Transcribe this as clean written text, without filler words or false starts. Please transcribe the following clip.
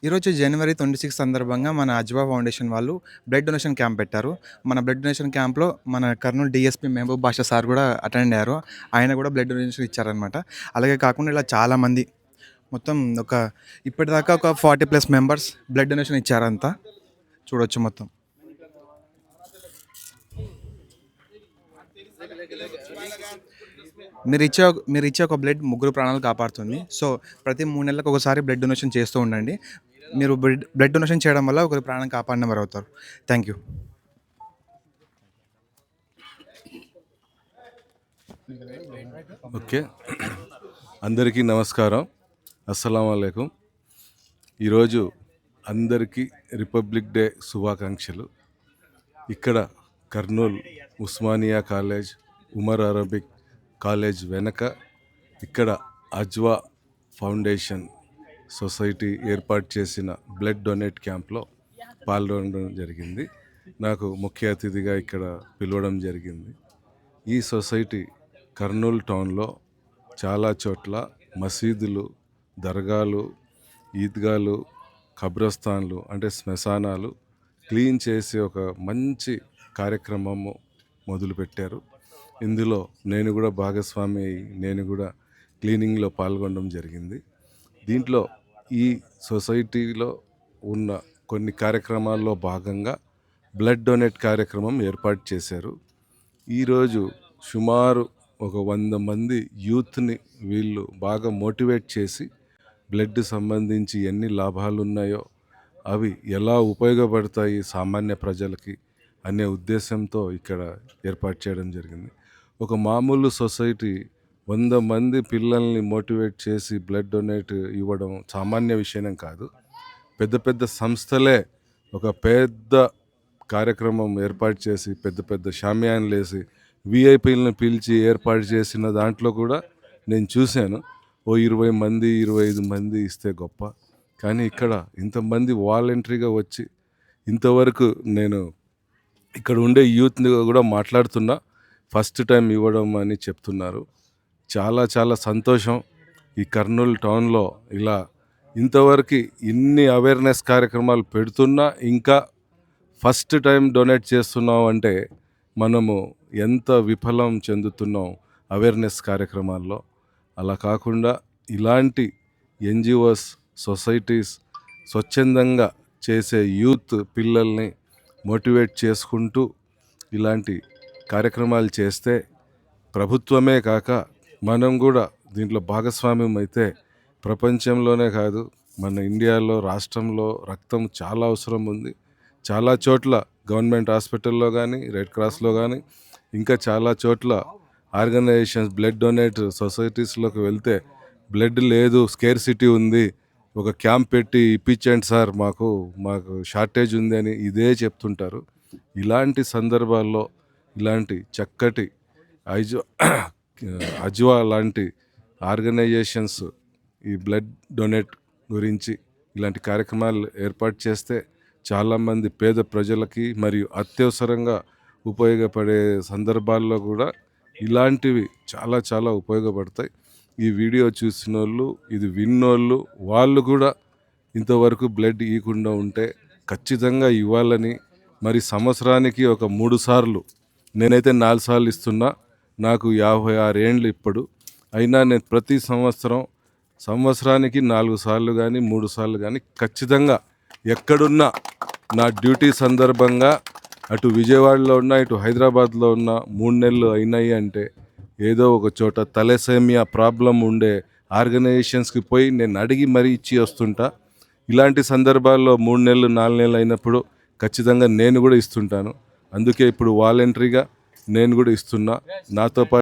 ఈరోజు జనవరి 26 సందర్భంగా మన అజ్వా ఫౌండేషన్ వాళ్ళు బ్లడ్ డొనేషన్ క్యాంప్ పెట్టారు. మన బ్లడ్ డొనేషన్ క్యాంప్‌లో మన కర్నూలు డీఎస్పీ మహబూబ్ బాషా సార్ కూడా అటెండ్ అయ్యారు. ఆయన కూడా బ్లడ్ డొనేషన్ ఇచ్చారనమాట. అలాగే కాకుండా ఇలా చాలామంది మొత్తం ఇప్పటిదాకా ఒక 40+ మెంబర్స్ బ్లడ్ డొనేషన్ ఇచ్చారంతా. చూడొచ్చు మొత్తం. మీరిచ్చే ఒక బ్లడ్ ముగ్గురు ప్రాణాలు కాపాడుతుంది. సో, ప్రతి 3 నెలలకు ఒకసారి బ్లడ్ డొనేషన్ చేస్తూ ఉండండి. మీరు బ్లడ్ డొనేషన్ చేయడం వల్ల ఒకరి ప్రాణం కాపాడిన వారవుతారు. Thank you. ఓకే, అందరికీ నమస్కారం. అస్సలాముఅలైకుం. ఈరోజు అందరికీ రిపబ్లిక్ డే శుభాకాంక్షలు. ఇక్కడ Kurnool Osmania college, Umar Arabic college వెనక ఇక్కడ అజ్వా ఫౌండేషన్ సొసైటీ ఏర్పాటు చేసిన బ్లడ్ డొనేట్ క్యాంప్లో పాల్గొనడం జరిగింది. నాకు ముఖ్య అతిథిగా ఇక్కడ పిలవడం జరిగింది. ఈ సొసైటీ కర్నూలు టౌన్లో చాలా చోట్ల మసీదులు, దర్గాలు, ఈద్గాలు, కబ్రస్థాన్లు అంటే శ్మశానాలు క్లీన్ చేసే ఒక మంచి కార్యక్రమము మొదలుపెట్టారు. ఇందులో నేను కూడా భాగస్వామి అయ్యి నేను కూడా క్లీనింగ్లో పాల్గొనడం జరిగింది. దీంట్లో ఈ సొసైటీలో ఉన్న కొన్ని కార్యక్రమాల్లో భాగంగా బ్లడ్ డొనేట్ కార్యక్రమం ఏర్పాటు చేశారు. ఈరోజు సుమారు ఒక 100 మంది యూత్ని వీళ్ళు బాగా మోటివేట్ చేసి బ్లడ్ సంబంధించి ఎన్ని లాభాలు ఉన్నాయో అవి ఎలా ఉపయోగపడతాయి సామాన్య ప్రజలకి అనే ఉద్దేశంతో ఇక్కడ ఏర్పాటు చేయడం జరిగింది. ఒక మామూలు సొసైటీ 100 మంది పిల్లల్ని మోటివేట్ చేసి బ్లడ్ డొనేట్ ఇవ్వడం సామాన్య విషయం కాదు. పెద్ద పెద్ద సంస్థలే ఒక పెద్ద కార్యక్రమం ఏర్పాటు చేసి పెద్ద పెద్ద షామియాన్లు వేసి విఐపీలను పిలిచి ఏర్పాటు చేసిన దాంట్లో కూడా నేను చూశాను. 20 మంది 25 మంది ఇస్తే గొప్ప, కానీ ఇక్కడ ఇంతమంది వాలంటరీగా వచ్చి ఇంతవరకు నేను ఇక్కడ ఉండే యూత్ని కూడా మాట్లాడుతున్నా, ఫస్ట్ టైం ఇవ్వడం అని చెప్తున్నారు. చాలా చాలా సంతోషం. ఈ కర్నూలు టౌన్లో ఇలా ఇంతవరకు ఇన్ని అవేర్నెస్ కార్యక్రమాలు పెడుతున్నా ఇంకా ఫస్ట్ టైం డొనేట్ చేస్తున్నాం అంటే మనము ఎంత విఫలం చెందుతున్నాం అవేర్నెస్ కార్యక్రమాల్లో. అలా కాకుండా ఇలాంటి ఎన్జిఓస్, సొసైటీస్ స్వచ్ఛందంగా చేసే యూత్ పిల్లల్ని మోటివేట్ చేసుకుంటూ ఇలాంటి కార్యక్రమాలు చేస్తే ప్రభుత్వమే కాక మనం కూడా దీంట్లో భాగస్వామ్యం అయితే ప్రపంచంలోనే కాదు మన ఇండియాలో రాష్ట్రంలో రక్తం చాలా అవసరం ఉంది. చాలా చోట్ల గవర్నమెంట్ హాస్పిటల్లో కానీ, రెడ్ క్రాస్లో కానీ, ఇంకా చాలా చోట్ల ఆర్గనైజేషన్స్ బ్లడ్ డొనేట్ సొసైటీస్లోకి వెళ్తే బ్లడ్ లేదు, స్కేర్సిటీ ఉంది, ఒక క్యాంప్ పెట్టి ఇప్పించండి సార్, మాకు షార్టేజ్ ఉంది అని ఇదే చెప్తుంటారు. ఇలాంటి సందర్భాల్లో ఇలాంటి చక్కటి అజ్వా లాంటి ఆర్గనైజేషన్స్ ఈ బ్లడ్ డొనేట్ గురించి ఇలాంటి కార్యక్రమాలు ఏర్పాటు చేస్తే చాలామంది పేద ప్రజలకి మరియు అత్యవసరంగా ఉపయోగపడే సందర్భాల్లో కూడా ఇలాంటివి చాలా చాలా ఉపయోగపడతాయి. ఈ వీడియో చూసిన వాళ్ళు, ఇది విన్నోళ్ళు, వాళ్ళు కూడా ఇంతవరకు బ్లడ్ ఇవ్వకుండా ఉంటే ఖచ్చితంగా ఇవ్వాలని, మరి సంవత్సరానికి ఒక 3 సార్లు, నేనైతే 4 సార్లు ఇస్తున్నా, నాకు 56 ఏండ్లు ఇప్పుడు అయినా నేను ప్రతి సంవత్సరానికి 4 సార్లు కానీ 3 సార్లు కానీ ఖచ్చితంగా ఎక్కడున్నా నా డ్యూటీ సందర్భంగా అటు విజయవాడలో ఉన్నా ఇటు హైదరాబాద్లో ఉన్న 3 నెలలు అయినాయి అంటే ఏదో ఒక చోట తలసేమియా ప్రాబ్లం ఉండే ఆర్గనైజేషన్స్కి పోయి నేను అడిగి మరీ ఇచ్చి వస్తుంటా. ఇలాంటి సందర్భాల్లో 3 నెలలు 4 నెలలు అయినప్పుడు ఖచ్చితంగా నేను కూడా ఇస్తుంటాను. అందుకే ఇప్పుడు వాలంటరీగా నేను కూడా ఇస్తున్నా. నాతో పాటు